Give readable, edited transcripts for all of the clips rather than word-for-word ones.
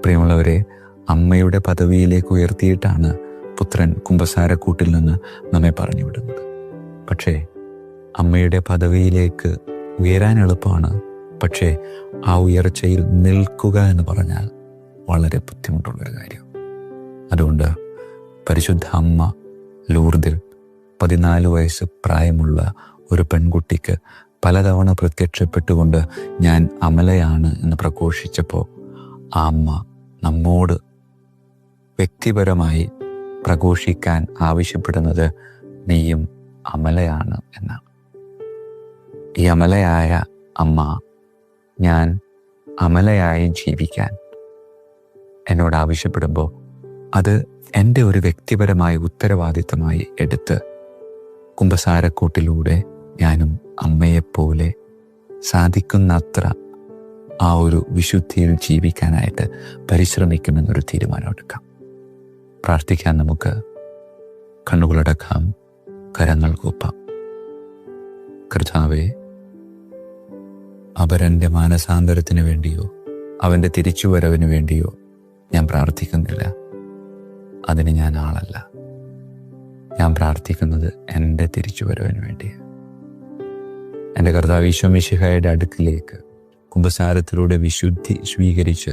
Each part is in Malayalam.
പ്രിയമുള്ളവരെ, അമ്മയുടെ പദവിയിലേക്ക് ഉയർത്തിയിട്ടാണ് പുത്രൻ കുമ്പസാരക്കൂട്ടിൽ നിന്ന് നമ്മെ പറഞ്ഞു വിടുന്നത്. പക്ഷേ അമ്മയുടെ പദവിയിലേക്ക് ഉയരാൻ എളുപ്പമാണ്, പക്ഷേ ആ ഉയർച്ചയിൽ നിൽക്കുക എന്ന് പറഞ്ഞാൽ വളരെ ബുദ്ധിമുട്ടുള്ളൊരു കാര്യം. അതുകൊണ്ട് പരിശുദ്ധ അമ്മ ലൂർദിൽ 14 വയസ്സ് പ്രായമുള്ള ഒരു പെൺകുട്ടിക്ക് പലതവണ പ്രത്യക്ഷപ്പെട്ടുകൊണ്ട് ഞാൻ അമലയാണ് എന്ന് പ്രഘോഷിച്ചപ്പോൾ ആ അമ്മ നമ്മോട് വ്യക്തിപരമായി പ്രഘോഷിക്കാൻ ആവശ്യപ്പെടുന്നത് നീയും അമലയാണ് എന്നാണ്. ഈ അമലയായ അമ്മ ഞാൻ അമലയായി ജീവിക്കാൻ എന്നോട് ആവശ്യപ്പെടുമ്പോൾ അത് എൻ്റെ ഒരു വ്യക്തിപരമായ ഉത്തരവാദിത്തമായി എടുത്ത് കുമ്പസാരക്കൂട്ടിലൂടെ ഞാനും അമ്മയെപ്പോലെ സാധിക്കുന്നത്ര ആ ഒരു വിശുദ്ധിയിൽ ജീവിക്കാനായിട്ട് പരിശ്രമിക്കുമെന്നൊരു തീരുമാനമെടുക്കാം. പ്രാർത്ഥിക്കാൻ നമുക്ക് കണ്ണുകളടക്കാം, കരങ്ങൾ കൂപ്പാം. കർത്താവേ, അപരൻ്റെ മാനസാന്തരത്തിന് വേണ്ടിയോ അവൻ്റെ തിരിച്ചുവരവിന് വേണ്ടിയോ ഞാൻ പ്രാർത്ഥിക്കുന്നില്ല. അതിന് ഞാൻ ആളല്ല. ഞാൻ പ്രാർത്ഥിക്കുന്നത് എൻ്റെ തിരിച്ചുവരവിന് വേണ്ടിയാണ്. എൻ്റെ കർത്താവ് ഈശോ മിശിഹായുടെ അടുക്കിലേക്ക് കുമ്പസാരത്തിലൂടെ വിശുദ്ധി സ്വീകരിച്ച്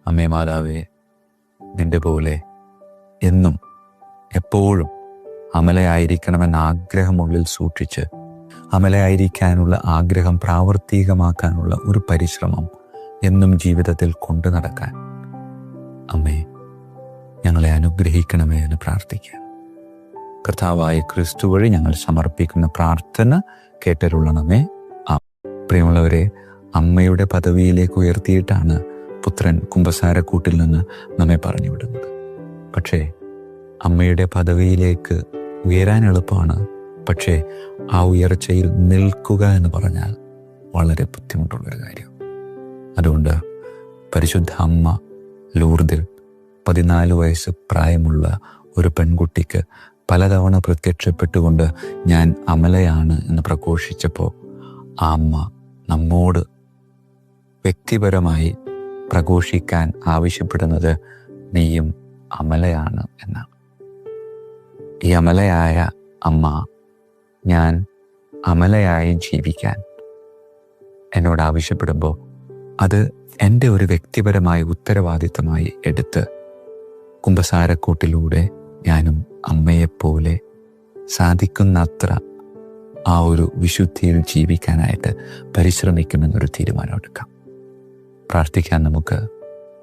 അമ്മേ മാതാവേ, നിൻ്റെ പോലെ എന്നും എപ്പോഴും അമലയായിരിക്കണമെന്ന ആഗ്രഹമുള്ളിൽ സൂക്ഷിച്ച് അമലയായിരിക്കാനുള്ള ആഗ്രഹം പ്രാവർത്തികമാക്കാനുള്ള ഒരു പരിശ്രമം എന്നും ജീവിതത്തിൽ കൊണ്ടു നടക്കാൻ അമ്മേ ഞങ്ങളെ അനുഗ്രഹിക്കണമേ എന്ന് പ്രാർത്ഥിക്കുക. കർത്താവായ ക്രിസ്തു വഴി ഞങ്ങൾ സമർപ്പിക്കുന്ന പ്രാർത്ഥന കേട്ടരുള്ളണമേ. പ്രിയമുള്ളവരെ, അമ്മയുടെ പദവിയിലേക്ക് ഉയർത്തിയിട്ടാണ് പുത്രൻ കുമ്പസാരക്കൂട്ടിൽ നിന്ന് നമ്മെ പറഞ്ഞു വിടുന്നത്. പക്ഷേ അമ്മയുടെ പദവിയിലേക്ക് ഉയരാൻ എളുപ്പമാണ്, പക്ഷേ ആ ഉയർച്ചയിൽ നിൽക്കുക എന്ന് പറഞ്ഞാൽ വളരെ ബുദ്ധിമുട്ടുള്ളൊരു കാര്യം. അതുകൊണ്ട് പരിശുദ്ധ അമ്മ ലൂർദിൽ 14 വയസ്സ് പ്രായമുള്ള ഒരു പെൺകുട്ടിക്ക് പലതവണ പ്രത്യക്ഷപ്പെട്ടുകൊണ്ട് ഞാൻ അമലയാണ് എന്ന് പ്രഘോഷിച്ചപ്പോൾ ആ അമ്മ നമ്മോട് വ്യക്തിപരമായി പ്രഘോഷിക്കാൻ ആവശ്യപ്പെടുന്നത് നീയും അമലയാണ് എന്നാണ്. ഈ അമലയായ അമ്മ ഞാൻ അമലയായി ജീവിക്കാൻ എന്നോട് ആവശ്യപ്പെടുമ്പോൾ അത് എൻ്റെ ഒരു വ്യക്തിപരമായ ഉത്തരവാദിത്തമായി എടുത്ത് കുമ്പസാരക്കൂട്ടിലൂടെ ഞാനും അമ്മയെപ്പോലെ സാധിക്കുന്നത്ര ആ ഒരു വിശുദ്ധിയിൽ ജീവിക്കാനായിട്ട് പരിശ്രമിക്കുമെന്നൊരു തീരുമാനമെടുക്കാം. പ്രാർത്ഥിക്കാൻ നമുക്ക്